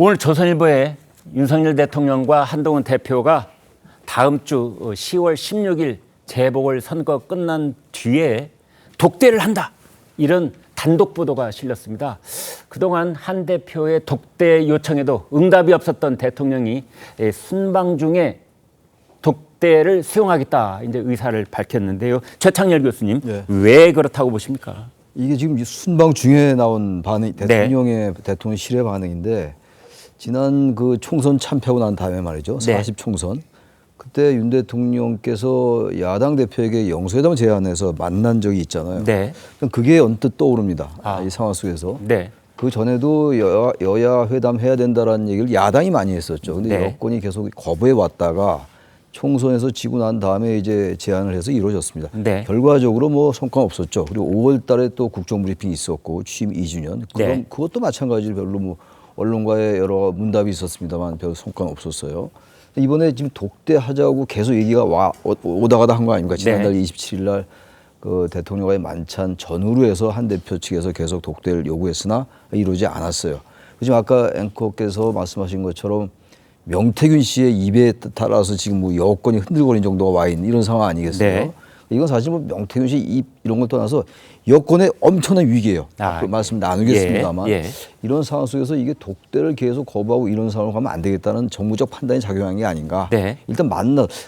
오늘 조선일보에 윤석열 대통령과 한동훈 대표가 다음 주 10월 16일 재보궐선거 끝난 뒤에 독대를 한다. 이런 단독 보도가 실렸습니다. 그동안 한 대표의 독대 요청에도 응답이 없었던 대통령이 순방 중에 독대를 수용하겠다 이제 의사를 밝혔는데요. 최창렬 교수님, 네. 왜 그렇다고 보십니까? 이게 지금 순방 중에 나온 반응, 대통령의 대통령 실의 반응인데, 지난 그 총선 참패하고 난 다음에 말이죠. 40총선. 그때 윤 대통령께서 야당 대표에게 영수회담을 제안해서 만난 적이 있잖아요. 네. 그게 언뜻 떠오릅니다. 이 상황 속에서. 네. 그 전에도 여야 회담 해야 된다라는 얘기를 야당이 많이 했었죠. 근데 네. 여권이 계속 거부해 왔다가 총선에서 지고 난 다음에 이제 제안을 해서 이루어졌습니다. 네. 결과적으로 뭐 성과가 없었죠. 그리고 5월 달에 또 국정브리핑이 있었고 취임 2주년. 네. 그것도 마찬가지로 별로 뭐 언론과의 여러 문답이 있었습니다만 별 성과는 없었어요. 이번에 지금 독대하자고 계속 얘기가 오다 가다 한 거 아닙니까? 지난달 27일 날 그 대통령과의 만찬 전후로 해서 한 대표 측에서 계속 독대를 요구했으나 이루어지지 않았어요. 지금 아까 앵커께서 말씀하신 것처럼 명태균 씨의 입에 따라서 지금 뭐 여권이 흔들거리는 정도가 와 있는 이런 상황 아니겠어요? 네. 이건 사실 뭐 명태균 씨 입 이런 걸 떠나서 여권의 엄청난 위기예요. 그 말씀 나누겠습니다만 이런 상황 속에서 이게 독대를 계속 거부하고 이런 상황으로 가면 안 되겠다는 정무적 판단이 작용한 게 아닌가. 네. 일단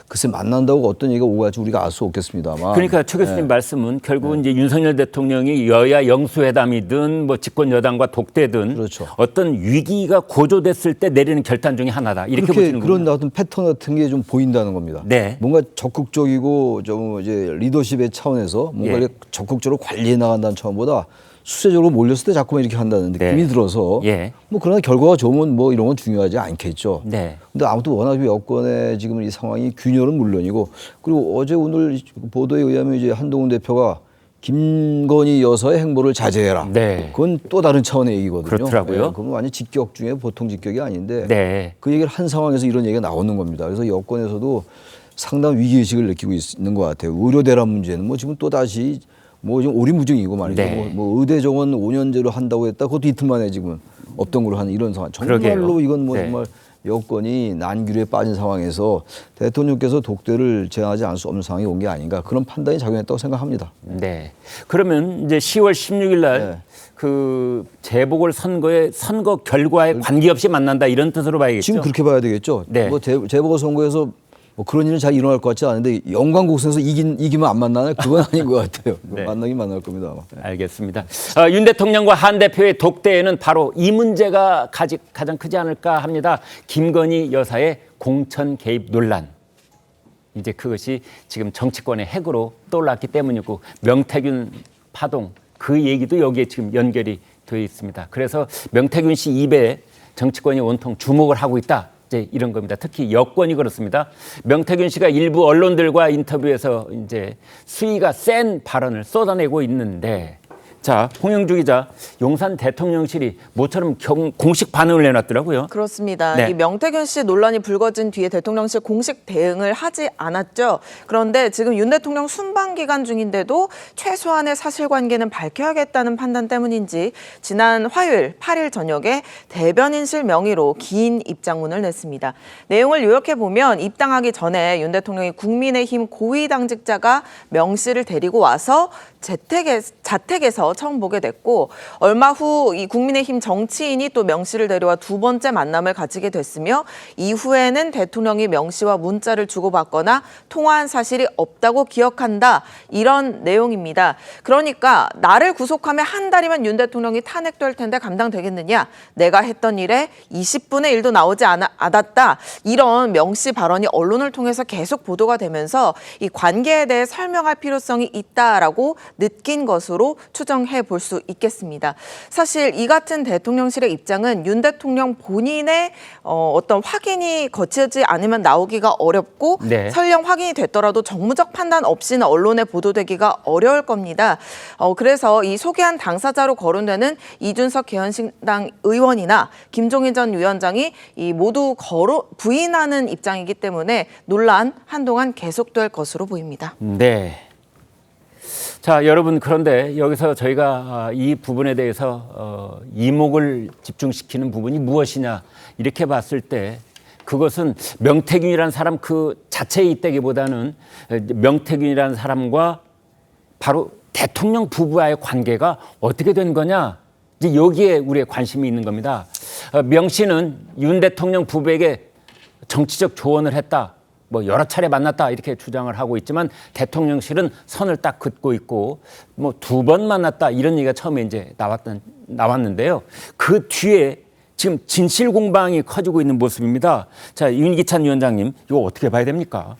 글쎄 만난다고 어떤 얘기가 오고 갈지 우리가 알 수 없겠습니다만. 그러니까 최 교수님 말씀은 결국은 이제 윤석열 대통령이 여야 영수회담이든 뭐 집권 여당과 독대든 그렇죠. 어떤 위기가 고조됐을 때 내리는 결단 중에 하나다. 이렇게 보시는 그런 거군요. 어떤 패턴 같은 게 좀 보인다는 겁니다. 네. 뭔가 적극적이고 좀 이제 리더십의 차원에서 뭔가 적극적으로 관리해 나간다는 차원보다 수세적으로 몰렸을 때 자꾸만 이렇게 한다는 느낌이 들어서 뭐 그러나 결과가 좋으면 뭐 이런 건 중요하지 않겠죠. 네. 근데 아무튼 워낙 여권의 지금 이 상황이 균열은 물론이고, 그리고 어제 오늘 보도에 의하면 이제 한동훈 대표가 김건희 여사의 행보를 자제해라. 네. 그건 또 다른 차원의 얘기거든요. 그렇더라고요. 그건 완전 직격 중에 보통 직격이 아닌데 네. 그 얘기를 한 상황에서 이런 얘기가 나오는 겁니다. 그래서 여권에서도 상당한 위기의식을 느끼고 있는 것 같아요. 의료 대란 문제는 뭐 지금 또 다시 뭐 지금 오리무중이고 말이죠. 네. 뭐 의대 정원 5년제로 한다고 했다. 그것도 이틀 만에 지금 없던 걸로 하는 이런 상황. 정말로 그러게요. 이건 뭐 네. 정말 여건이 난규에 빠진 상황에서 대통령께서 독대를 제한하지 않을 수 없는 상황이 온 게 아닌가, 그런 판단이 작용했다고 생각합니다. 네. 그러면 이제 10월 16일 날 그 재보궐 선거의 선거 결과에 관계없이 만난다 이런 뜻으로 봐야겠죠. 지금 그렇게 봐야 되겠죠. 네. 뭐 재보궐 선거에서 뭐 그런 일은 잘 일어날 것 같지 않은데 영광곡선에서 이기면 안 만나나요? 그건 아닌 것 같아요. 네. 만나긴 만날 겁니다. 아마. 알겠습니다. 윤 대통령과 한 대표의 독대에는 바로 이 문제가 가장 크지 않을까 합니다. 김건희 여사의 공천 개입 논란. 이제 그것이 지금 정치권의 핵으로 떠올랐기 때문이고, 명태균 파동 그 얘기도 여기에 지금 연결이 되어 있습니다. 그래서 명태균 씨 입에 정치권이 온통 주목을 하고 있다. 이제 이런 겁니다. 특히 여권이 그렇습니다. 명태균 씨가 일부 언론들과 인터뷰에서 이제 수위가 센 발언을 쏟아내고 있는데, 자, 홍영주 기자, 용산 대통령실이 모처럼 공식 반응을 내놨더라고요. 그렇습니다. 네. 이 명태균 씨 논란이 불거진 뒤에 대통령실 공식 대응을 하지 않았죠. 그런데 지금 윤 대통령 순방 기간 중인데도 최소한의 사실관계는 밝혀야겠다는 판단 때문인지 지난 화요일 8일 저녁에 대변인실 명의로 긴 입장문을 냈습니다. 내용을 요약해보면 입당하기 전에 윤 대통령이 국민의힘 고위 당직자가 명 씨를 데리고 와서 자택에서 처음 보게 됐고, 얼마 후 이 국민의힘 정치인이 또 명 씨를 데려와 두 번째 만남을 가지게 됐으며, 이후에는 대통령이 명 씨와 문자를 주고받거나 통화한 사실이 없다고 기억한다, 이런 내용입니다. 그러니까 나를 구속하면 한 달이면 윤 대통령이 탄핵될 텐데 감당되겠느냐, 내가 했던 일에 20분의 1도 나오지 않았다, 이런 명 씨 발언이 언론을 통해서 계속 보도가 되면서 이 관계에 대해 설명할 필요성이 있다라고 느낀 것으로 추정해 볼 수 있겠습니다. 사실 이 같은 대통령실의 입장은 윤 대통령 본인의 어떤 확인이 거치지 않으면 나오기가 어렵고, 설령 확인이 됐더라도 정무적 판단 없이는 언론에 보도되기가 어려울 겁니다. 그래서 이 소개한 당사자로 거론되는 이준석 개헌신당 의원이나 김종인 전 위원장이 이 모두 부인하는 입장이기 때문에 논란 한동안 계속될 것으로 보입니다. 네. 자, 여러분, 그런데 여기서 저희가 이 부분에 대해서 이목을 집중시키는 부분이 무엇이냐 이렇게 봤을 때 그것은 명태균이라는 사람 그 자체에 있다기보다는 명태균이라는 사람과 바로 대통령 부부와의 관계가 어떻게 된 거냐, 이제 여기에 우리의 관심이 있는 겁니다. 명 씨는 윤 대통령 부부에게 정치적 조언을 했다, 뭐 여러 차례 만났다 이렇게 주장을 하고 있지만 대통령실은 선을 딱 긋고 있고 뭐 2번 만났다 이런 얘기가 처음에 이제 나왔는데요. 그 뒤에 지금 진실 공방이 커지고 있는 모습입니다. 자, 윤기찬 위원장님, 이거 어떻게 봐야 됩니까?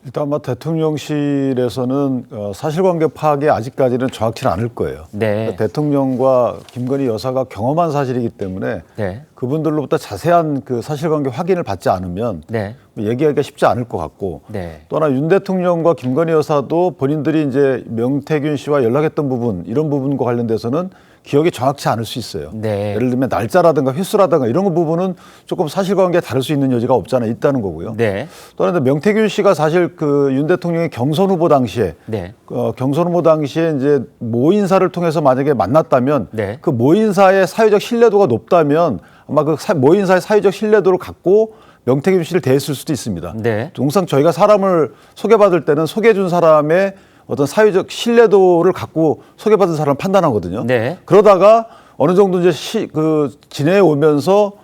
일단 아마 대통령실에서는 사실관계 파악이 아직까지는 정확치는 않을 거예요. 네. 그러니까 대통령과 김건희 여사가 경험한 사실이기 때문에 네. 그분들로부터 자세한 그 사실관계 확인을 받지 않으면 네. 얘기하기가 쉽지 않을 것 같고, 네. 또 하나 윤 대통령과 김건희 여사도 본인들이 이제 명태균 씨와 연락했던 부분, 이런 부분과 관련돼서는 기억이 정확치 않을 수 있어요. 네. 예를 들면 날짜라든가 횟수라든가 이런 거 부분은 조금 사실관계에 다를 수 있는 여지가 없지 않아 있다는 거고요. 네. 또 하나 명태균 씨가 사실 그 윤 대통령의 경선 후보 당시에 네. 경선 후보 당시에 이제 모 인사를 통해서 만약에 만났다면 네. 그 모 인사의 사회적 신뢰도가 높다면 아마 그 모 인사의 사회적 신뢰도를 갖고 명태균 씨를 대했을 수도 있습니다. 네. 통상 저희가 사람을 소개받을 때는 소개해준 사람의 어떤 사회적 신뢰도를 갖고 소개받은 사람을 판단하거든요. 네. 그러다가 어느 정도 이제 지내해 오면서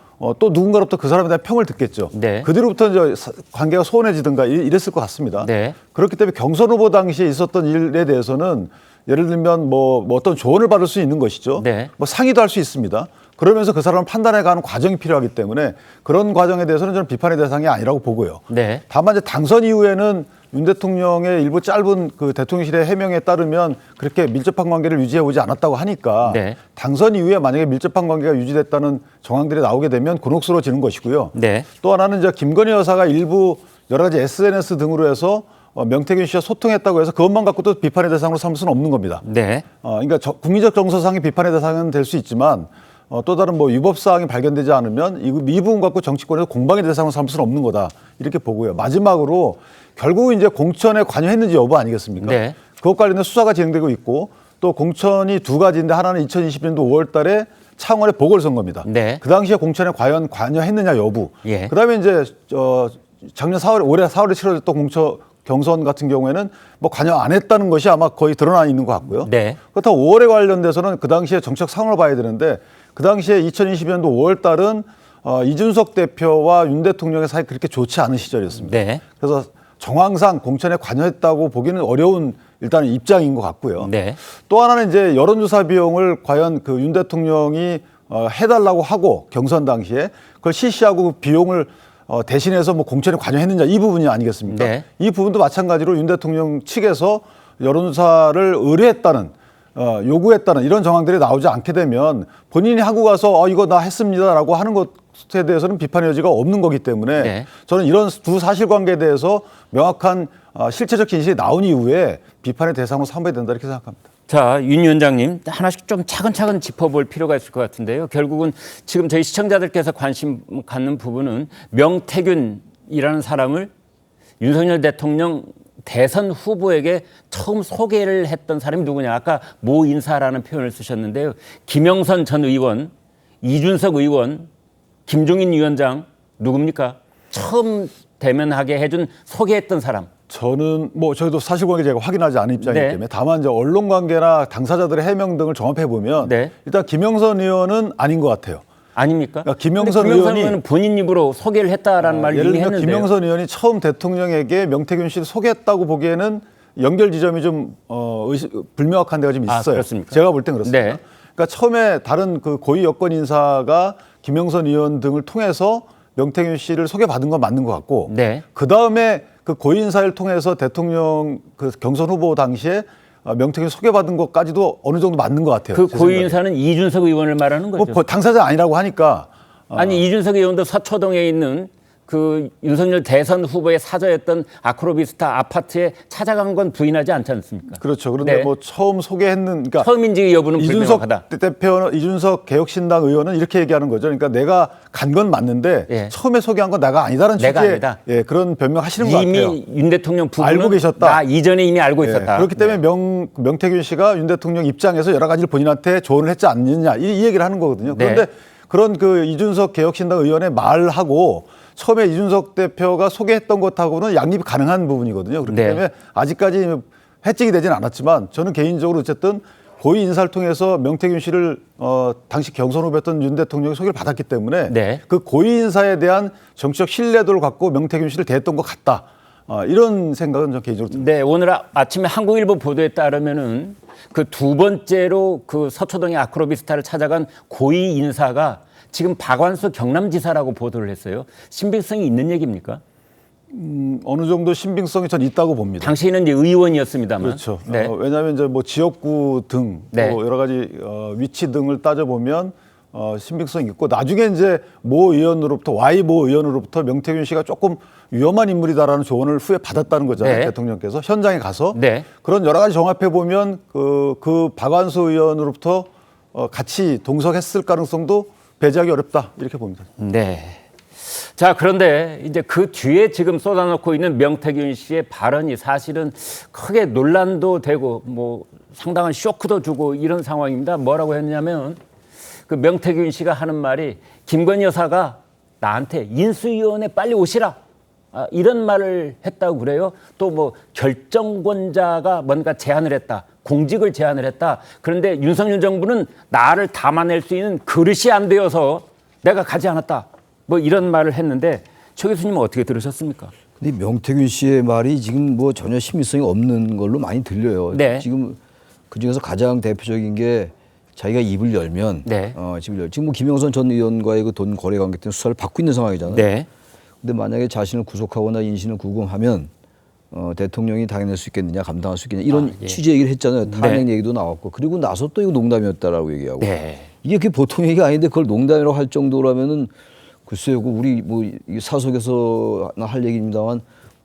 또 누군가로부터 그 사람에 대한 평을 듣겠죠. 네. 그 뒤로부터 이제 관계가 소원해지든가 이랬을 것 같습니다. 네. 그렇기 때문에 경선 후보 당시에 있었던 일에 대해서는 예를 들면 뭐 어떤 조언을 받을 수 있는 것이죠. 네. 뭐 상의도 할 수 있습니다. 그러면서 그 사람을 판단해가는 과정이 필요하기 때문에 그런 과정에 대해서는 저는 비판의 대상이 아니라고 보고요. 네. 다만 이제 당선 이후에는 윤 대통령의 일부 짧은 그 대통령실의 해명에 따르면 그렇게 밀접한 관계를 유지해 오지 않았다고 하니까 네. 당선 이후에 만약에 밀접한 관계가 유지됐다는 정황들이 나오게 되면 곤혹스러워지는 것이고요. 네. 또 하나는 이제 김건희 여사가 일부 여러 가지 SNS 등으로 해서 명태균 씨와 소통했다고 해서 그것만 갖고도 비판의 대상으로 삼을 수는 없는 겁니다. 네. 그러니까 국민적 정서상의 비판의 대상은 될 수 있지만 또 다른 뭐 위법 사항이 발견되지 않으면 이 부분 갖고 정치권에서 공방의 대상으로 삼을 수는 없는 거다 이렇게 보고요. 마지막으로 결국은 이제 공천에 관여했는지 여부 아니겠습니까? 네. 그것 관련된 수사가 진행되고 있고 또 공천이 2가지인데 하나는 2020년도 5월 달에 창원의 보궐선거입니다. 네. 그 당시에 공천에 과연 관여했느냐 여부. 예. 그다음에 이제 작년 4월 올해 4월에 치러졌던 경선 같은 경우에는 뭐 관여 안 했다는 것이 아마 거의 드러나 있는 것 같고요. 네. 그렇다고 5월에 관련돼서는 그 당시에 정책 상황을 봐야 되는데 그 당시에 2020년도 5월 달은 이준석 대표와 윤 대통령의 사이 그렇게 좋지 않은 시절이었습니다. 네. 그래서 정황상 공천에 관여했다고 보기는 어려운 일단 입장인 것 같고요. 네. 또 하나는 이제 여론조사 비용을 과연 그 윤 대통령이 해달라고 하고 경선 당시에 그걸 실시하고 그 비용을 대신해서 뭐 공천에 관여했느냐 이 부분이 아니겠습니까? 네. 이 부분도 마찬가지로 윤 대통령 측에서 여론조사를 의뢰했다는 요구했다는 이런 정황들이 나오지 않게 되면 본인이 하고 가서 이거 나 했습니다라고 하는 것에 대해서는 비판의 여지가 없는 거기 때문에 네. 저는 이런 두 사실관계에 대해서 명확한 실체적 진실이 나온 이후에 비판의 대상으로 삼아야 된다 이렇게 생각합니다. 자, 윤 위원장님, 하나씩 좀 차근차근 짚어볼 필요가 있을 것 같은데요. 결국은 지금 저희 시청자들께서 관심 갖는 부분은 명태균이라는 사람을 윤석열 대통령 대선 후보에게 처음 소개를 했던 사람이 누구냐. 아까 모 인사라는 표현을 쓰셨는데요. 김영선 전 의원, 이준석 의원, 김종인 위원장 누굽니까? 처음 대면하게 해준 소개했던 사람. 저는 뭐 저희도 사실관계 제가 확인하지 않은 입장이기 네. 때문에 다만 이제 언론 관계나 당사자들의 해명 등을 종합해 보면 네. 일단 김영선 의원은 아닌 것 같아요. 아닙니까? 그러니까 김영선 근데 김영선 의원이 의원은 본인 입으로 소개를 했다라는 말을 예를 이미 들면 했는데요. 김영선 의원이 처음 대통령에게 명태균 씨를 소개했다고 보기에는 연결 지점이 좀 불명확한 데가 좀 있어요. 그렇습니까? 제가 볼 땐 그렇습니다. 네. 그러니까 처음에 다른 그 고위 여권 인사가 김영선 의원 등을 통해서 명태균 씨를 소개받은 건 맞는 것 같고 네. 그 다음에 그 고위 인사를 통해서 대통령 그 경선 후보 당시에 명태균 소개받은 것까지도 어느 정도 맞는 것 같아요. 그 제 고위 생각에. 인사는 이준석 의원을 말하는 거죠. 뭐 당사자 아니라고 하니까 아니 이준석 의원도 서초동에 있는 그 윤석열 대선 후보의 사저였던 아크로비스타 아파트에 찾아간 건 부인하지 않지 않습니까? 그렇죠. 그런데 네. 뭐 처음 소개했는 그러니까 처음인지 여부는 불명확하다. 이준석 개혁신당 의원은 이렇게 얘기하는 거죠. 그러니까 내가 간 건 맞는데 예. 처음에 소개한 건 내가 아니다라는 내가 취지의 아니다. 예, 그런 변명하시는 것 같아요. 이미 윤 대통령 부부는 알고 계셨다. 나 이전에 이미 알고 예, 있었다. 그렇기 때문에 명태균 씨가 윤 대통령 입장에서 여러 가지를 본인한테 조언을 했지 않느냐 이 얘기를 하는 거거든요. 그런데 네. 그런 그 이준석 개혁신당 의원의 말하고 처음에 이준석 대표가 소개했던 것하고는 양립이 가능한 부분이거든요. 그렇기 네. 때문에 아직까지 해직이 되진 않았지만 저는 개인적으로 어쨌든 고위 인사를 통해서 명태균 씨를 당시 경선 후보였던 윤 대통령이 소개를 받았기 때문에 네. 그 고위 인사에 대한 정치적 신뢰도를 갖고 명태균 씨를 대했던 것 같다. 이런 생각은 저 개인적으로 듭니다. 네, 오늘 아침에 한국일보 보도에 따르면은 그 두 번째로 그 서초동의 아크로비스타를 찾아간 고위 인사가 지금 박완수 경남지사라고 보도를 했어요. 신빙성이 있는 얘기입니까? 어느 정도 신빙성이 전 있다고 봅니다. 당시에는 이제 의원이었습니다만. 그렇죠. 네. 왜냐하면 이제 뭐 지역구 등 네. 또 여러 가지 위치 등을 따져보면 신빙성이 있고 나중에 이제 모 의원으로부터 모 의원으로부터 명태균 씨가 조금 위험한 인물이다라는 조언을 후에 받았다는 거잖아요. 네. 대통령께서 현장에 가서 네. 그런 여러 가지 종합해 보면 그 박완수 의원으로부터 같이 동석했을 가능성도 배제하기 어렵다 이렇게 봅니다. 네. 자, 그런데 이제 그 뒤에 지금 쏟아놓고 있는 명태균 씨의 발언이 사실은 크게 논란도 되고 뭐 상당한 쇼크도 주고 이런 상황입니다. 뭐라고 했냐면 그 명태균 씨가 하는 말이 김건희 여사가 나한테 인수위원회 빨리 오시라. 이런 말을 했다고 그래요. 또 뭐 결정권자가 뭔가 제안을 했다. 공직을 제안을 했다. 그런데 윤석열 정부는 나를 담아낼 수 있는 그릇이 안 되어서 내가 가지 않았다. 뭐 이런 말을 했는데 최 교수님은 어떻게 들으셨습니까? 근데 명태균 씨의 말이 지금 뭐 전혀 신빙성이 없는 걸로 많이 들려요. 네. 지금 그 중에서 가장 대표적인 게 자기가 입을 열면 네. 지금 뭐 김영선 전 의원과의 그 돈 거래 관계 때문에 수사를 받고 있는 상황이잖아요. 네. 근데 만약에 자신을 구속하거나 인신을 구금하면 대통령이 당해낼 수 있겠느냐, 감당할 수 있겠느냐 이런 예. 취지 얘기를 했잖아요. 탄핵 얘기도 나왔고 그리고 나서 또 이거 농담이었다라고 얘기하고 네. 이게 그게 보통 얘기가 아닌데 그걸 농담이라고 할 정도라면은 글쎄요, 우리 뭐 사석에서나 할 얘기입니다만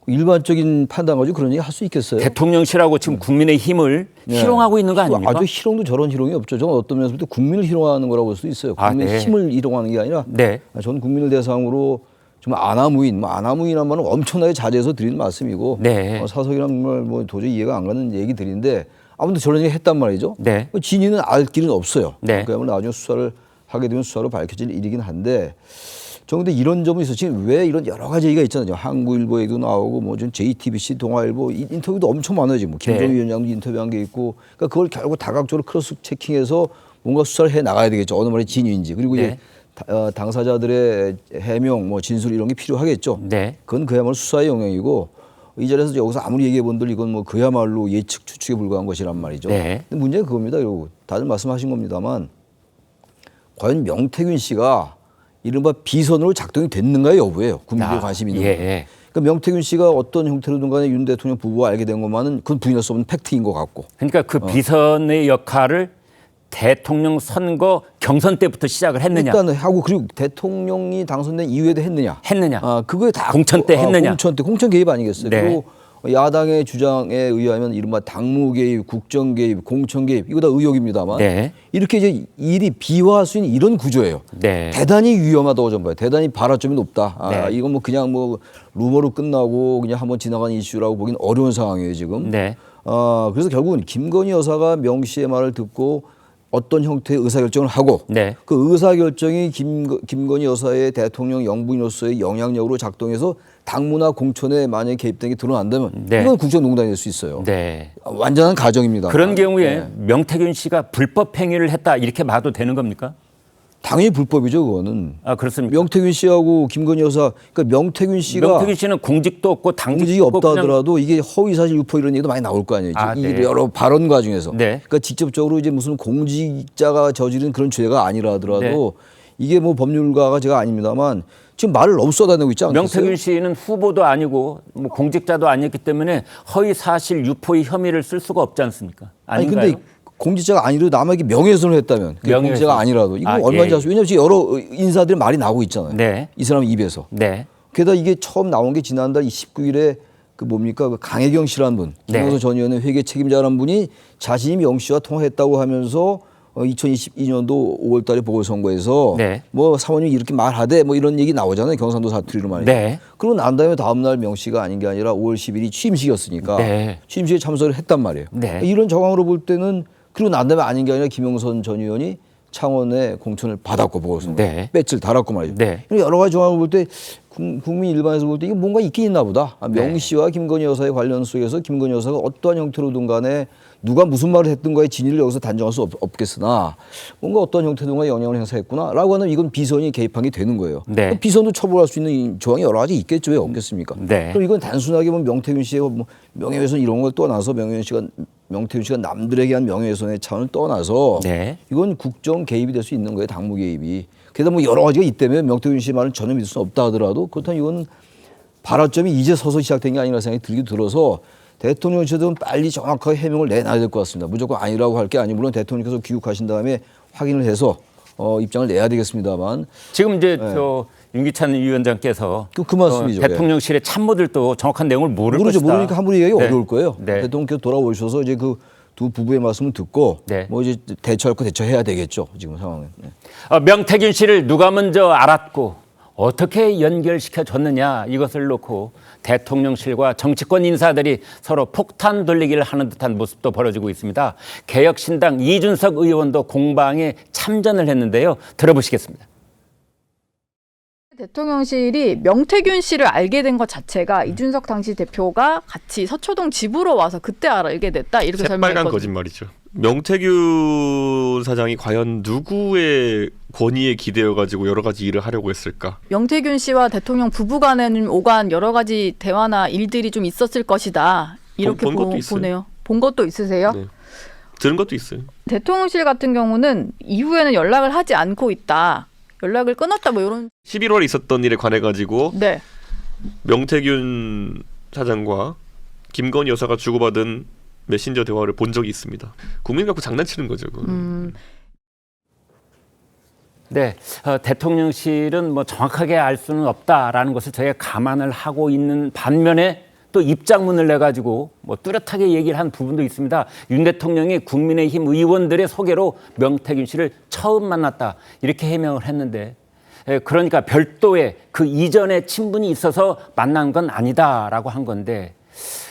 일반적인 판단 가지고 그런 얘기 할 수 있겠어요? 대통령실하고 지금 국민의 힘을 네. 희롱하고 있는 거 아닙니까? 아주 희롱도 저런 희롱이 없죠. 저는 어떤 면에서 볼 때 국민을 희롱하는 거라고 볼 수도 있어요. 국민의 네. 힘을 희롱하는 게 아니라 네. 저는 국민을 대상으로 정말 아나무인, 아나무인한 말은 엄청나게 자제해서 드리는 말씀이고 네. 사석이란 말 뭐 도저히 이해가 안 가는 얘기들인데 아무튼 저런 얘기 했단 말이죠. 네. 진위는 알 길은 없어요. 네. 그러면 나중에 수사를 하게 되면 수사로 밝혀질 일이긴 한데 저 근데 이런 점은 있어. 지금 왜 이런 여러 가지 얘기가 있잖아요. 한국일보에도 나오고 뭐 좀 JTBC, 동아일보 인터뷰도 엄청 많아요. 지금 김정일 네. 위원장도 인터뷰한 게 있고 그러니까 그걸 결국 다각적으로 크로스 체킹해서 뭔가 수사를 해 나가야 되겠죠. 어느 말이 진위인지 그리고 네. 이제 당사자들의 해명, 뭐 진술 이런 게 필요하겠죠. 네. 그건 그야말로 수사의 영역이고 이 자리에서 여기서 아무리 얘기해 본들 이건 뭐 그야말로 예측 추측에 불과한 것이란 말이죠. 네. 근데 문제는 그겁니다. 그리고 다들 말씀하신 겁니다만 과연 명태균 씨가 이른바 비선으로 작동이 됐는가의 여부예요. 국민들의 관심이 있는 거예요. 예. 그러니까 명태균 씨가 어떤 형태로든 간에 윤 대통령 부부가 알게 된 것만은 그건 부인할 수 없는 팩트인 것 같고. 그러니까 그 비선의 역할을 대통령 선거 경선 때부터 시작을 했느냐? 일단은 하고 그리고 대통령이 당선된 이후에도 했느냐? 했느냐? 그거에 다 공천 때 했느냐? 공천 개입 아니겠어요? 네. 그리고 야당의 주장에 의하면 이른바 당무 개입, 국정 개입, 공천 개입 이거 다 의혹입니다만 네. 이렇게 이제 일이 비화할 수 있는 이런 구조예요. 네. 대단히 위험하다고 좀 봐요. 대단히 발화점이 높다. 네. 이건 뭐 그냥 뭐 루머로 끝나고 그냥 한번 지나간 이슈라고 보기는 어려운 상황이에요 지금. 네. 그래서 결국은 김건희 여사가 명 씨의 말을 듣고 어떤 형태의 의사결정을 하고 네. 그 의사결정이 김건희 여사의 대통령 영부인으로서의 영향력으로 작동해서 당무나 공천에 만약에 개입된 게 드러난다면 네. 이건 국정농단이 될 수 있어요. 네. 완전한 가정입니다. 그런 경우에 명태균 씨가 불법 행위를 했다 이렇게 봐도 되는 겁니까? 당연히 불법이죠 그거는. 그렇습니까? 명태균 씨하고 김건희 여사 그러니까 명태균 씨는 공직도 없고 당직도 공직이 없다 그냥 하더라도 이게 허위사실 유포 이런 얘기도 많이 나올 거 아니에요. 이 네. 여러 발언 과정에서. 네. 그러니까 직접적으로 이제 무슨 공직자가 저지른 그런 죄가 아니라 하더라도 네. 이게 뭐 법률가가 제가 아닙니다만 지금 말을 너무 쏟아내고 있지 않겠어요? 명태균 씨는 후보도 아니고 뭐 공직자도 아니었기 때문에 허위 사실 유포의 혐의를 쓸 수가 없지 않습니까? 아닌가요? 아니 근데 공직자가 아니라도 남에게 명예훼손을 했다면 명예훼손. 공직자가 아니라도 이거 아, 얼마나 예. 잘수 왜냐하면 지금 여러 인사들이 말이 나오고 있잖아요. 네. 이 사람 입에서. 네. 게다가 이게 처음 나온 게 지난달 29일에 그 뭡니까 그 강혜경 씨라는 분, 네. 김영선 전 의원의 회계 책임자라는 분이 자신이 명 씨와 통화했다고 하면서 2022년도 5월달에 보궐선거에서 네. 뭐 사모님이 이렇게 말하되 뭐 이런 얘기 나오잖아요. 경상도 사투리로 말이죠. 네. 그러고 난 다음에 다음날 명 씨가 아닌 게 아니라 5월 10일이 취임식이었으니까 네. 취임식에 참석을 했단 말이에요. 네. 이런 정황으로 볼 때는 그리고 난 다음에 아닌 게 아니라 김영선 전 의원이 창원의 공천을 받았고 보궐선거 네. 배지를 달았고 말이죠. 네. 여러 가지 정황을 볼 때 국민 일반에서 볼 때 이게 뭔가 있긴 있나 보다. 명 씨와 김건희 여사의 관련 속에서 김건희 여사가 어떠한 형태로든 간에 누가 무슨 말을 했든 간에 진위를 여기서 단정할 수 없겠으나 뭔가 어떤 형태든 간에 영향을 행사했구나라고 하면 이건 비선이 개입한 게 되는 거예요. 네. 비선도 처벌할 수 있는 조항이 여러 가지 있겠죠. 왜 없겠습니까? 네. 그럼 이건 단순하게 뭐 명태균 씨의 뭐 명예훼손 이런 걸 떠나서 명태균 씨가 남들에게 한 명예훼손의 차원을 떠나서 네. 이건 국정 개입이 될 수 있는 거예요. 당무 개입이. 게다가 뭐 여러 가지가 있다면 명태균 씨 말은 전혀 믿을 수 없다 하더라도 그렇다면 이건 발화점이 이제 서서 시작된 게 아니라 생각이 들기 들어서 대통령실은 빨리 정확하게 해명을 내놔야 될 것 같습니다. 무조건 아니라고 할 게 아니 물론 대통령께서 귀국하신 다음에 확인을 해서 입장을 내야 되겠습니다만 지금 이제 저 윤기찬 위원장께서 그 말씀이죠. 대통령실의 참모들도 정확한 내용을 모르죠. 모르니까 함부로 얘기하기 네. 어려울 거예요. 네. 대통령께서 돌아오셔서 이제 그 두 부부의 말씀을 듣고 네. 뭐 이제 대처할 거 대처해야 되겠죠. 지금 상황은. 네. 명태균 씨를 누가 먼저 알았고 어떻게 연결시켜 줬느냐 이것을 놓고 대통령실과 정치권 인사들이 서로 폭탄 돌리기를 하는 듯한 모습도 벌어지고 있습니다. 개혁신당 이준석 의원도 공방에 참전을 했는데요. 들어보시겠습니다. 대통령실이 명태균 씨를 알게 된 것 자체가 이준석 당시 대표가 같이 서초동 집으로 와서 그때 알게 됐다 이렇게 새빨간 설명했거든요. 거짓말이죠. 명태균 사장이 과연 누구의 권위에 기대어가지고 여러 가지 일을 하려고 했을까? 명태균 씨와 대통령 부부간에는 오간 여러 가지 대화나 일들이 좀 있었을 것이다 이렇게 본 것도 있어요. 보네요. 본 것도 있으세요? 네. 들은 것도 있어요. 대통령실 같은 경우는 이후에는 연락을 하지 않고 있다. 연락을 끊었다 뭐 이런. 11월에 있었던 일에 관해 가지고 네. 명태균 사장과 김건희 여사가 주고받은 메신저 대화를 본 적이 있습니다. 국민 갖고 장난치는 거죠. 그건. 네, 대통령실은 뭐 정확하게 알 수는 없다라는 것을 저희가 감안을 하고 있는 반면에 또 입장문을 내가지고 뭐 뚜렷하게 얘기를 한 부분도 있습니다. 윤 대통령이 국민의힘 의원들의 소개로 명태균 씨를 처음 만났다 이렇게 해명을 했는데 그러니까 별도의 그 이전에 친분이 있어서 만난 건 아니다라고 한 건데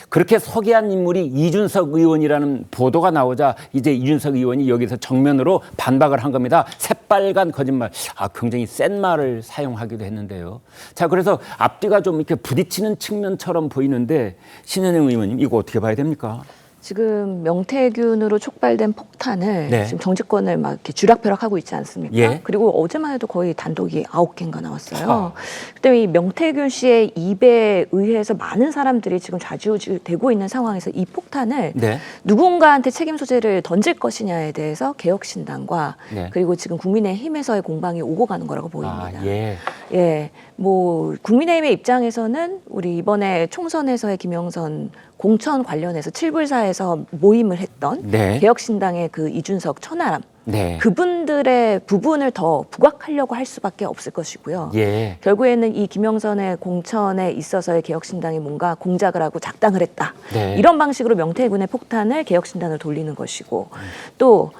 그렇게 소개한 인물이 이준석 의원이라는 보도가 나오자 이제 이준석 의원이 여기서 정면으로 반박을 한 겁니다. 새빨간 거짓말. 굉장히 센 말을 사용하기도 했는데요. 자, 그래서 앞뒤가 좀 이렇게 부딪히는 측면처럼 보이는데 신현영 의원님 이거 어떻게 봐야 됩니까? 지금 명태균으로 촉발된 폭탄을 네. 지금 정치권을 막 이렇게 쥐락펴락하고 있지 않습니까? 예. 그리고 어제만 해도 거의 단독이 9개인가 나왔어요. 그다음에 이 명태균 씨의 입에 의해서 많은 사람들이 지금 좌지우지되고 있는 상황에서 이 폭탄을 네. 누군가한테 책임 소재를 던질 것이냐에 대해서 개혁신당과 네. 그리고 지금 국민의힘에서의 공방이 오고 가는 거라고 보입니다. 예. 예, 뭐 국민의힘의 입장에서는 우리 이번에 총선에서의 김영선 공천 관련해서 칠불사에서 모임을 했던 네. 개혁신당의 그 이준석 천하람 네. 그분들의 부분을 더 부각하려고 할 수밖에 없을 것이고요. 예. 결국에는 이 김영선의 공천에 있어서의 개혁신당이 뭔가 공작을 하고 작당을 했다. 네. 이런 방식으로 명태균의 폭탄을 개혁신당을 돌리는 것이고 또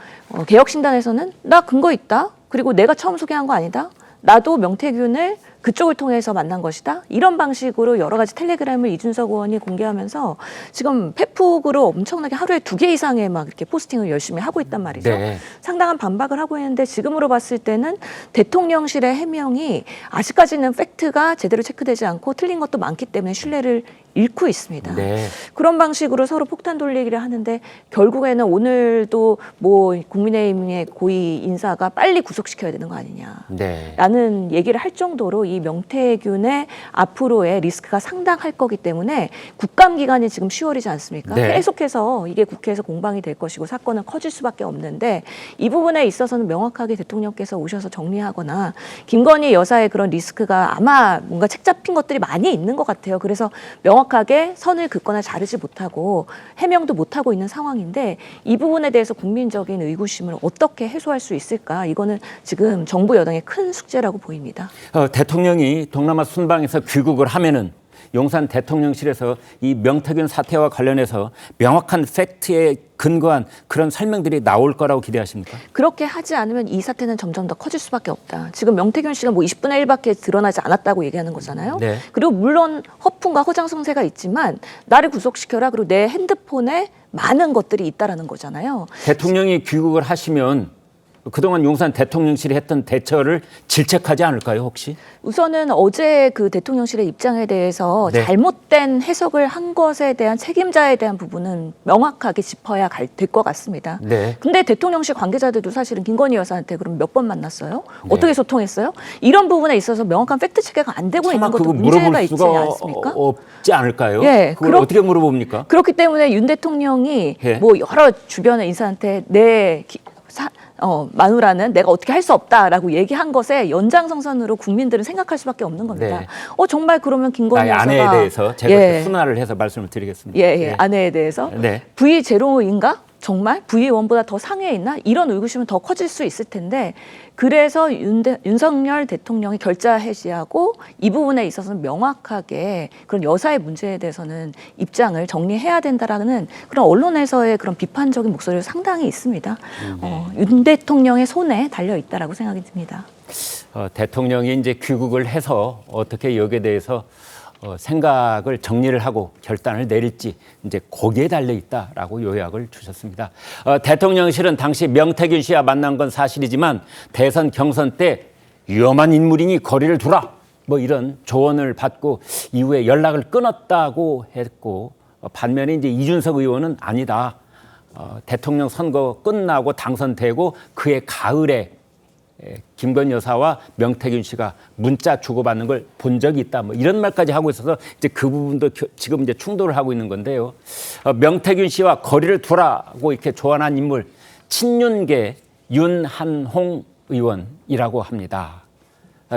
개혁신당에서는 나 근거 있다. 그리고 내가 처음 소개한 거 아니다. 나도 명태균을 그쪽을 통해서 만난 것이다. 이런 방식으로 여러 가지 텔레그램을 이준석 의원이 공개하면서 지금 페북으로 엄청나게 하루에 2개 이상의 막 이렇게 포스팅을 열심히 하고 있단 말이죠. 네. 상당한 반박을 하고 있는데 지금으로 봤을 때는 대통령실의 해명이 아직까지는 팩트가 제대로 체크되지 않고 틀린 것도 많기 때문에 신뢰를 잃고 있습니다. 네. 그런 방식으로 서로 폭탄 돌리기를 하는데 결국에는 오늘도 뭐 국민의힘의 고위 인사가 빨리 구속시켜야 되는 거 아니냐. 네. 라는 얘기를 할 정도로 이 명태균의 앞으로의 리스크가 상당할 거기 때문에 국감기간이 지금 10월이지 않습니까? 네. 계속해서 이게 국회에서 공방이 될 것이고 사건은 커질 수밖에 없는데 이 부분에 있어서는 명확하게 대통령께서 오셔서 정리하거나 김건희 여사의 그런 리스크가 아마 뭔가 책 잡힌 것들이 많이 있는 것 같아요. 그래서 명확하게 명확하게 선을 긋거나 자르지 못하고 해명도 못하고 있는 상황인데 이 부분에 대해서 국민적인 의구심을 어떻게 해소할 수 있을까? 이거는 지금 정부 여당의 큰 숙제라고 보입니다. 대통령이 동남아 순방에서 귀국을 하면은 용산 대통령실에서 이 명태균 사태와 관련해서 명확한 팩트에 근거한 그런 설명들이 나올 거라고 기대하십니까? 그렇게 하지 않으면 이 사태는 점점 더 커질 수밖에 없다. 지금 명태균 씨가 뭐 20분의 1밖에 드러나지 않았다고 얘기하는 거잖아요. 네. 그리고 물론 허풍과 허장성세가 있지만 나를 구속시켜라. 그리고 내 핸드폰에 많은 것들이 있다라는 거잖아요. 대통령이 귀국을 하시면 그동안 용산 대통령실이 했던 대처를 질책하지 않을까요, 혹시? 우선은 어제 그 대통령실의 입장에 대해서 네. 잘못된 해석을 한 것에 대한 책임자에 대한 부분은 명확하게 짚어야 될 것 같습니다. 네. 근데 대통령실 관계자들도 사실은 김건희 여사한테 그럼 몇 번 만났어요? 네. 어떻게 소통했어요? 이런 부분에 있어서 명확한 팩트 체계가 안 되고 있는 차마 것도 그거 문제가 물어볼 있지 수가 않습니까? 없지 않을까요? 예, 그걸 어떻게 물어봅니까? 그렇기 때문에 윤 대통령이 예. 뭐 여러 주변의 인사한테 마누라는 내가 어떻게 할 수 없다라고 얘기한 것에 연장선상으로 국민들은 생각할 수밖에 없는 겁니다. 네. 정말 그러면 김건희 나의 여사가 아내에 대해서 제가 예. 순화를 해서 말씀을 드리겠습니다. 예, 아내에 대해서 네. V0인가? 정말 V1보다 더 상위에 있나? 이런 의구심은 더 커질 수 있을 텐데 그래서 윤석열 대통령이 결자 해지하고 이 부분에 있어서는 명확하게 그런 여사의 문제에 대해서는 입장을 정리해야 된다라는 그런 언론에서의 그런 비판적인 목소리가 상당히 있습니다. 윤 대통령의 손에 달려 있다라고 생각이 듭니다. 대통령이 이제 귀국을 해서 어떻게 여기에 대해서 생각을 정리를 하고 결단을 내릴지 이제 거기에 달려 있다라고 요약을 주셨습니다. 대통령실은 당시 명태균 씨와 만난 건 사실이지만 대선 경선 때 위험한 인물이니 거리를 두라 뭐 이런 조언을 받고 이후에 연락을 끊었다고 했고 반면에 이제 이준석 의원은 아니다. 대통령 선거 끝나고 당선되고 그해 가을에 김건희 여사와 명태균 씨가 문자 주고받는 걸 본 적이 있다. 뭐 이런 말까지 하고 있어서 이제 그 부분도 지금 이제 충돌을 하고 있는 건데요. 명태균 씨와 거리를 두라고 이렇게 조언한 인물 친윤계 윤한홍 의원이라고 합니다.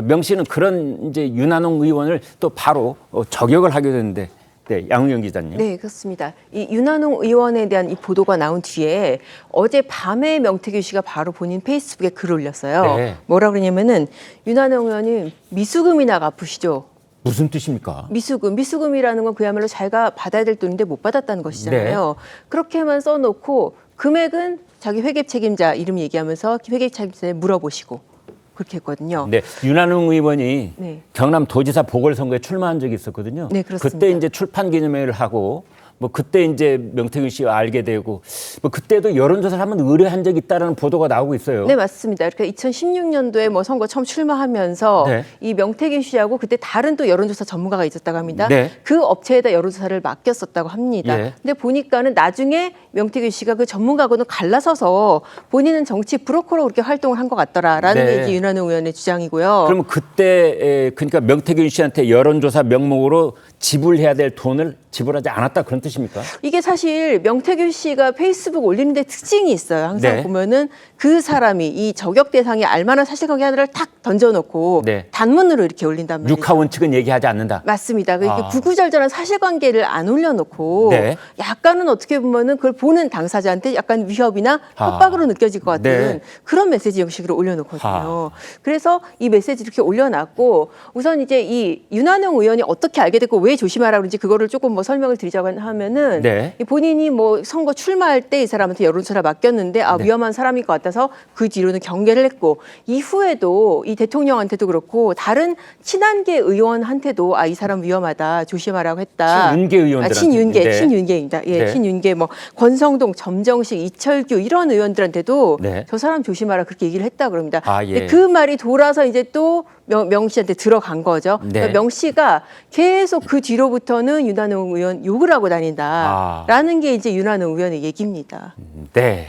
명 씨는 그런 이제 윤한홍 의원을 또 바로 저격을 하게 되는데. 네, 양우영 기자님. 네, 그렇습니다. 이 윤한홍 의원에 대한 이 보도가 나온 뒤에 어제 밤에 명태균 씨가 바로 본인 페이스북에 글을 올렸어요. 네. 뭐라 그러냐면은 윤한홍 의원님 미수금이나 갚으시죠. 무슨 뜻입니까? 미수금이라는 건 그야말로 자기가 받아야 될 돈인데 못 받았다는 것이잖아요. 그렇게만 써놓고 금액은 자기 회계 책임자 이름 얘기하면서 회계 책임자에 물어보시고. 그렇게 했거든요. 네, 윤한홍 의원이 네. 경남도지사 보궐선거에 출마한 적이 있었거든요. 네, 그렇습니다. 그때 이제 출판 기념회를 하고 뭐 그때 이제 명태균 씨와 알게 되고 뭐 그때도 여론조사를 한번 의뢰한 적이 있다라는 보도가 나오고 있어요. 네, 맞습니다. 그러니까 2016년도에 뭐 선거 처음 출마하면서 네. 이 명태균 씨하고 그때 다른 또 여론조사 전문가가 있었다고 합니다. 네. 그 업체에다 여론조사를 맡겼었다고 합니다. 예. 근데 보니까는 나중에 명태균 씨가 그 전문가하고는 갈라서서 본인은 정치 브로커로 그렇게 활동을 한 것 같더라라는 네. 게 이제 윤한홍 의원의 주장이고요. 그러면 그때 그러니까 명태균 씨한테 여론조사 명목으로 지불해야 될 돈을 지불하지 않았다 그런 뜻입니까? 이게 사실 명태균 씨가 페이스북 올리는데 특징이 있어요. 항상 네. 보면은 그 사람이 이 저격 대상이 알만한 사실관계 하나를 탁 던져놓고 네. 단문으로 이렇게 올린단 말이죠. 육하 원칙은 얘기하지 않는다. 맞습니다. 그 아. 구구절절한 사실관계를 안 올려놓고 네. 약간은 어떻게 보면은 그걸 보는 당사자한테 약간 위협이나 아. 협박으로 느껴질 것 같은 네. 그런 메시지 형식으로 올려놓거든요. 아. 그래서 이 메시지 이렇게 올려놨고 우선 이제 이 윤한홍 의원이 어떻게 알게 됐고 왜 조심하라 그런지 그거를 조금 뭐 설명을 드리자고 하면은 네. 이 본인이 뭐 선거 출마할 때 이 사람한테 여론조사를 맡겼는데 네. 위험한 사람일 것 같아서 그 뒤로는 경계를 했고 이후에도 이 대통령한테도 그렇고 다른 친한계 의원한테도 이 사람 위험하다 조심하라고 했다. 친윤계 의원들한테. 네. 친윤계입니다. 예, 네. 친윤계 뭐 권성동, 점정식, 이철규 이런 의원들한테도 네. 저 사람 조심하라 그렇게 얘기를 했다 그럽니다. 아, 예. 근데 그 말이 돌아서 이제 또 명 씨한테 들어간 거죠. 네. 그러니까 명 씨가 계속 그 뒤로부터는 윤한홍 의원 욕을 하고 다닌다라는 게 이제 윤한홍 의원의 얘기입니다. 네.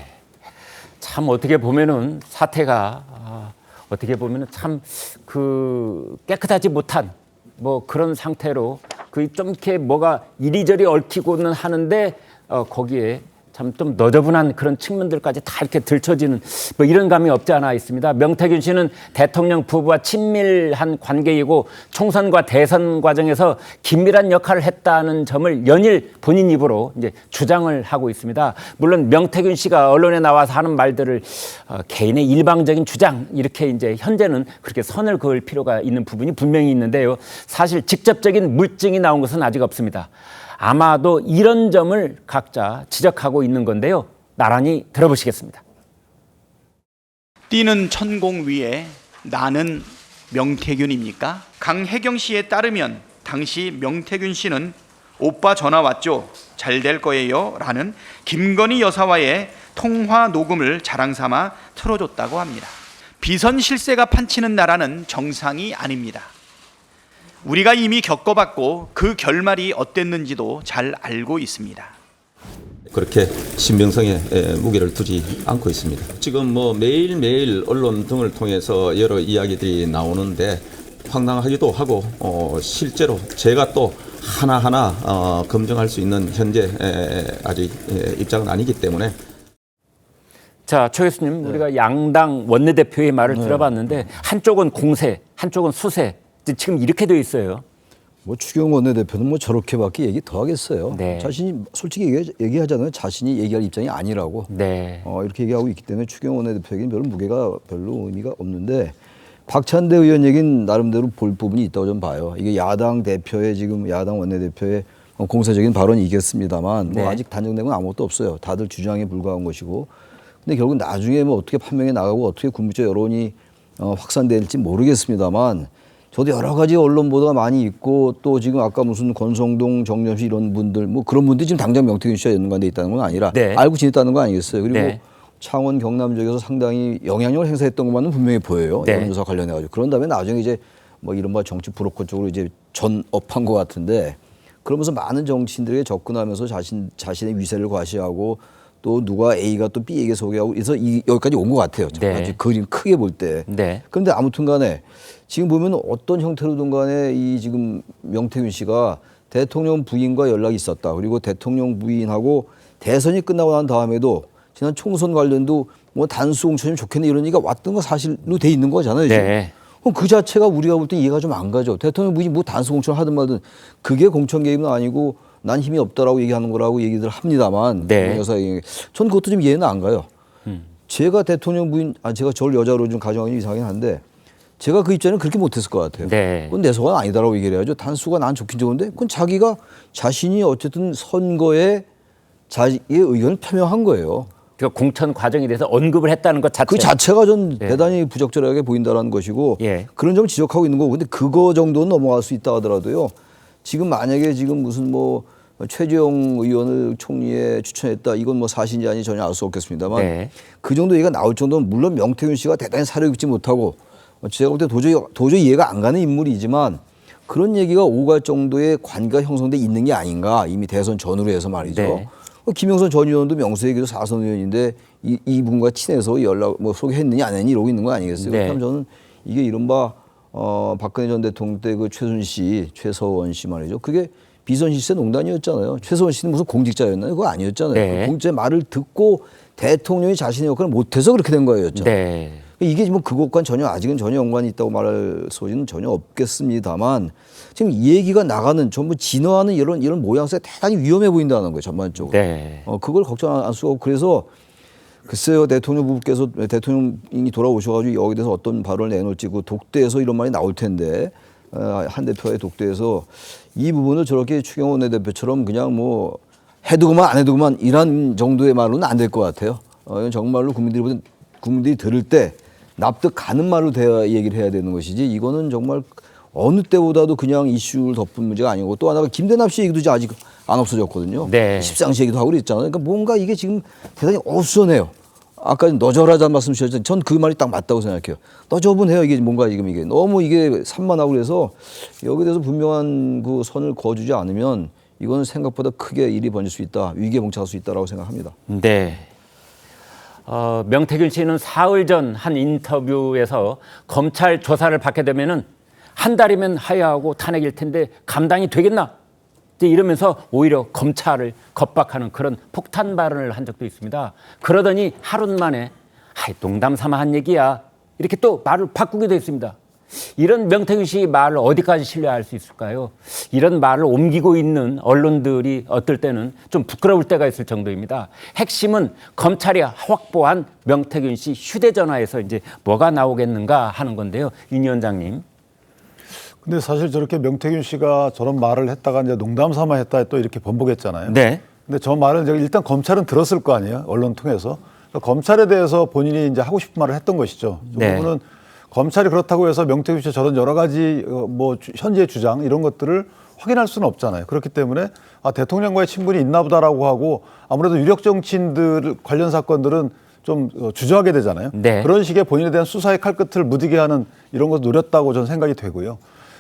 참 어떻게 보면은 사태가 어떻게 보면은 참 그 깨끗하지 못한 뭐 그런 상태로 그 좀 이렇게 뭐가 이리저리 얽히고는 하는데 거기에 참 좀 너저분한 그런 측면들까지 다 이렇게 들춰지는 뭐 이런 감이 없지 않아 있습니다. 명태균 씨는 대통령 부부와 친밀한 관계이고 총선과 대선 과정에서 긴밀한 역할을 했다는 점을 연일 본인 입으로 이제 주장을 하고 있습니다. 물론 명태균 씨가 언론에 나와서 하는 말들을 개인의 일방적인 주장 이렇게 이제 현재는 그렇게 선을 그을 필요가 있는 부분이 분명히 있는데요. 사실 직접적인 물증이 나온 것은 아직 없습니다. 아마도 이런 점을 각자 지적하고 있는 건데요. 나란히 들어보시겠습니다. 뛰는 천공 위에 나는 명태균입니까? 강혜경 씨에 따르면 당시 명태균 씨는 오빠 전화 왔죠? 잘 될 거예요? 라는 김건희 여사와의 통화 녹음을 자랑삼아 틀어줬다고 합니다. 비선 실세가 판치는 나라는 정상이 아닙니다. 우리가 이미 겪어봤고 그 결말이 어땠는지도 잘 알고 있습니다. 그렇게 신빙성에 무게를 두지 않고 있습니다. 지금 뭐 매일매일 언론 등을 통해서 여러 이야기들이 나오는데 황당하기도 하고 실제로 제가 또 하나하나 검증할 수 있는 현재 아직 입장은 아니기 때문에. 자, 최 교수님, 우리가 양당 원내대표의 말을 들어봤는데 한쪽은 공세, 한쪽은 수세. 지금 이렇게 돼 있어요. 뭐 추경호 원내대표는 뭐 저렇게밖에 얘기 더 하겠어요. 네. 자신이 솔직히 얘기하잖아요. 자신이 얘기할 입장이 아니라고. 네. 이렇게 얘기하고 있기 때문에 추경호 원내대표에게는 별로 의미가 없는데 박찬대 의원 얘기는 나름대로 볼 부분이 있다고 좀 봐요. 이게 야당 대표의 지금 야당 원내대표의 공세적인 발언이겠습니다만 뭐 네. 아직 단정된 건 아무것도 없어요. 다들 주장에 불과한 것이고. 근데 결국 나중에 뭐 어떻게 판명이 나가고 어떻게 국민적 여론이 확산될지 모르겠습니다만 저도 여러 가지 언론 보도가 많이 있고 또 지금 아까 무슨 권성동, 정점식 이런 분들 뭐 그런 분들이 지금 당장 명태균 씨와 연관돼 있다는 건 아니라 네. 알고 지냈다는 거 아니겠어요. 그리고 네. 창원 경남 지역에서 상당히 영향력을 행사했던 것만은 분명히 보여요. 네. 여론조사 관련해가지고. 그런 다음에 나중에 이제 뭐 이른바 정치 브로커 쪽으로 이제 전업한 것 같은데 그러면서 많은 정치인들에게 접근하면서 자신의 위세를 과시하고 또 누가 A가 또 B에게 소개하고 그래서 여기까지 온 것 같아요. 네. 그림 크게 볼 때. 네. 그런데 아무튼 간에 지금 보면 어떤 형태로든 간에 이 지금 명태균 씨가 대통령 부인과 연락이 있었다. 그리고 대통령 부인하고 대선이 끝나고 난 다음에도 지난 총선 관련도 뭐 단수 공천이면 좋겠네 이런 얘기가 왔던 거 사실로 돼 있는 거잖아요. 지금. 네. 그럼 그 자체가 우리가 볼 때 이해가 좀 안 가죠. 대통령 부인이 뭐 단수 공천을 하든 말든 그게 공천 개입은 아니고 난 힘이 없다라고 얘기하는 거라고 얘기들 합니다만. 네. 전 그것도 좀 이해는 안 가요. 제가 대통령 부인, 제가 저를 여자로 좀 가정하기 이상하긴 한데 제가 그 입장은 그렇게 못했을 것 같아요. 네. 그건 내 소관 아니다라고 얘기를 해야죠. 단수가 난 좋긴 좋은데 그건 자기가 자신이 어쨌든 선거에 자기의 의견을 표명한 거예요. 그 공천 과정에 대해서 언급을 했다는 것 자체. 그 자체가 전 네. 대단히 부적절하게 보인다는 것이고 예. 그런 점을 지적하고 있는 거고 근데 그거 정도는 넘어갈 수 있다 하더라도요. 지금 만약에 지금 무슨 뭐 최재형 의원을 총리에 추천했다. 이건 뭐 사실인지 아닌지 전혀 알 수 없겠습니다만 네. 그 정도 얘기가 나올 정도는 물론 명태균 씨가 대단히 사려 깊지 못하고 제가 볼 때 도저히 이해가 안 가는 인물이지만 그런 얘기가 오갈 정도의 관계가 형성돼 있는 게 아닌가 이미 대선 전후로 해서 말이죠. 네. 김영선 전 의원도 명수에게도 4선 의원인데 이분과 친해서 연락 뭐 소개했느냐 안 했느냐 이러고 있는 거 아니겠어요? 네. 그럼 저는 이게 이른바 박근혜 전 대통령 때 그 최서원 씨 말이죠. 그게 비선실세 농단이었잖아요. 최서원 씨는 무슨 공직자였나요? 그거 아니었잖아요. 네. 그 공직자의 말을 듣고 대통령이 자신의 역할을 못해서 그렇게 된 거였죠. 네. 이게 뭐 그것과 아직은 전혀 연관이 있다고 말할 소지는 전혀 없겠습니다만 지금 이 얘기가 나가는 전부 진화하는 이런 모양새가 대단히 위험해 보인다는 거예요. 전반적으로. 네. 그걸 걱정 안 수가 없고 그래서 글쎄요 대통령 부부께서 대통령이 돌아오셔가지고 여기 대해서 어떤 발언을 내놓을지 그 독대에서 이런 말이 나올 텐데 한 대표의 독대에서 이 부분을 저렇게 추경호 원내대표처럼 그냥 뭐 해도 그만 안 해도 그만 이런 정도의 말로는 안 될 것 같아요. 이건 정말로 국민들이 들을 때 납득 가는 말로 얘기를 해야 되는 것이지 이거는 정말 어느 때보다도 그냥 이슈를 덮은 문제가 아니고 또 하나가 김대남 씨 얘기도 아직 안 없어졌거든요. 네. 십상시 얘기도 하고 그랬잖아요. 그러니까 뭔가 이게 지금 대단히 어수선해요. 아까 너절하자는 말씀 주셨죠. 전 그 말이 딱 맞다고 생각해요. 너저분해요. 이게 뭔가 지금 이게 너무 이게 산만하고 그래서 여기에 대해서 분명한 그 선을 그어주지 않으면 이거는 생각보다 크게 일이 번질 수 있다. 위기에 봉착할 수 있다라고 생각합니다. 네. 명태균 씨는 사흘 전 한 인터뷰에서 검찰 조사를 받게 되면은 한 달이면 하야하고 탄핵일 텐데 감당이 되겠나? 이제 이러면서 오히려 검찰을 겁박하는 그런 폭탄 발언을 한 적도 있습니다. 그러더니 하루 만에 농담 삼아 한 얘기야. 이렇게 또 말을 바꾸기도 했습니다. 이런 명태균 씨 말을 어디까지 신뢰할 수 있을까요? 이런 말을 옮기고 있는 언론들이 어떨 때는 좀 부끄러울 때가 있을 정도입니다. 핵심은 검찰이 확보한 명태균 씨 휴대전화에서 이제 뭐가 나오겠는가 하는 건데요. 윤 위원장님. 근데 사실 저렇게 명태균 씨가 저런 말을 했다가 이제 농담 삼아 했다 또 이렇게 번복했잖아요. 네. 근데 저 말을 이제 일단 검찰은 들었을 거 아니에요. 언론 통해서. 그러니까 검찰에 대해서 본인이 이제 하고 싶은 말을 했던 것이죠. 이 네. 부분은 검찰이 그렇다고 해서 명태균 씨 저런 여러 가지 뭐 현재 주장 이런 것들을 확인할 수는 없잖아요. 그렇기 때문에 대통령과의 친분이 있나 보다라고 하고 아무래도 유력 정치인들 관련 사건들은 좀 주저하게 되잖아요. 네. 그런 식의 본인에 대한 수사의 칼끝을 무디게 하는 이런 것을 노렸다고 저는 생각이 되고요.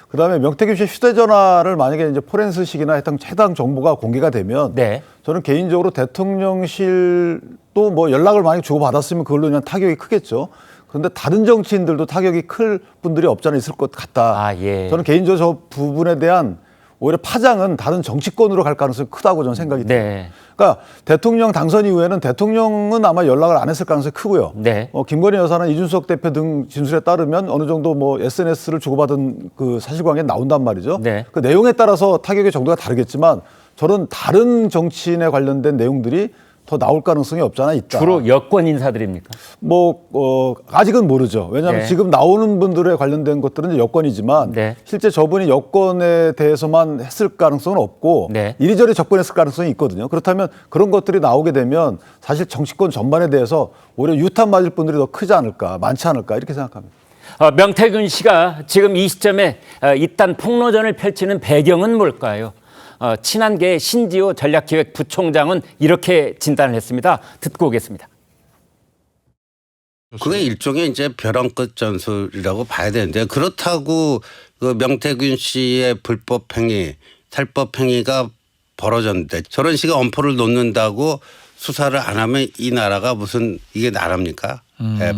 그다음에 명태균 씨 휴대전화를 만약에 이제 포렌스식이나 해당 정보가 공개가 되면 네. 저는 개인적으로 대통령실도 뭐 연락을 많이 주고받았으면 그걸로 그냥 타격이 크겠죠. 그런데 다른 정치인들도 타격이 클 분들이 없지 않아 있을 것 같다. 예. 저는 개인적으로 저 부분에 대한 오히려 파장은 다른 정치권으로 갈 가능성이 크다고 저는 생각이 듭니다. 네. 그러니까 대통령 당선 이후에는 대통령은 아마 연락을 안 했을 가능성이 크고요. 네. 김건희 여사는 이준석 대표 등 진술에 따르면 어느 정도 뭐 SNS를 주고받은 그 사실관계는 나온단 말이죠. 네. 그 내용에 따라서 타격의 정도가 다르겠지만 저는 다른 정치인에 관련된 내용들이 더 나올 가능성이 없잖아 있다. 주로 여권 인사들입니까? 아직은 모르죠. 왜냐하면 네. 지금 나오는 분들에 관련된 것들은 이제 여권이지만 네. 실제 저분이 여권에 대해서만 했을 가능성은 없고 네. 이리저리 접근했을 가능성이 있거든요. 그렇다면 그런 것들이 나오게 되면 사실 정치권 전반에 대해서 오히려 유탄 맞을 분들이 더 크지 않을까, 많지 않을까 이렇게 생각합니다. 명태균 씨가 지금 이 시점에 이딴 폭로전을 펼치는 배경은 뭘까요? 친한계 신지호 전략기획부총장은 이렇게 진단을 했습니다. 듣고 오겠습니다. 그게 일종의 이제 벼랑 끝 전술이라고 봐야 되는데 그렇다고 그 명태균 씨의 불법 행위, 탈법 행위가 벌어졌는데 저런 식의 엄포를 놓는다고 수사를 안 하면 이 나라가 무슨 이게 나라입니까?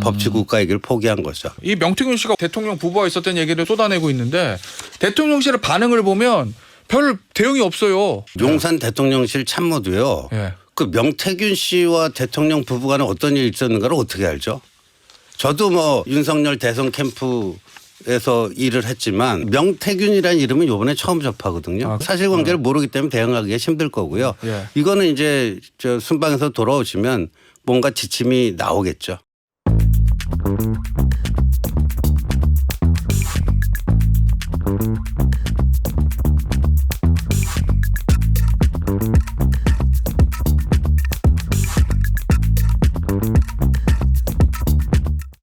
법치국가이기를 포기한 거죠. 이 명태균 씨가 대통령 부부와 있었던 얘기를 쏟아내고 있는데 대통령실의 반응을 보면 별 대응이 없어요. 용산 대통령실 참모도요. 예. 그 명태균 씨와 대통령 부부간에 어떤 일이 있었는가를 어떻게 알죠? 저도 뭐 윤석열 대선 캠프에서 일을 했지만 명태균이라는 이름은 이번에 처음 접하거든요. 사실관계를 모르기 때문에 대응하기가 힘들 거고요. 예. 이거는 이제 저 순방에서 돌아오시면 뭔가 지침이 나오겠죠.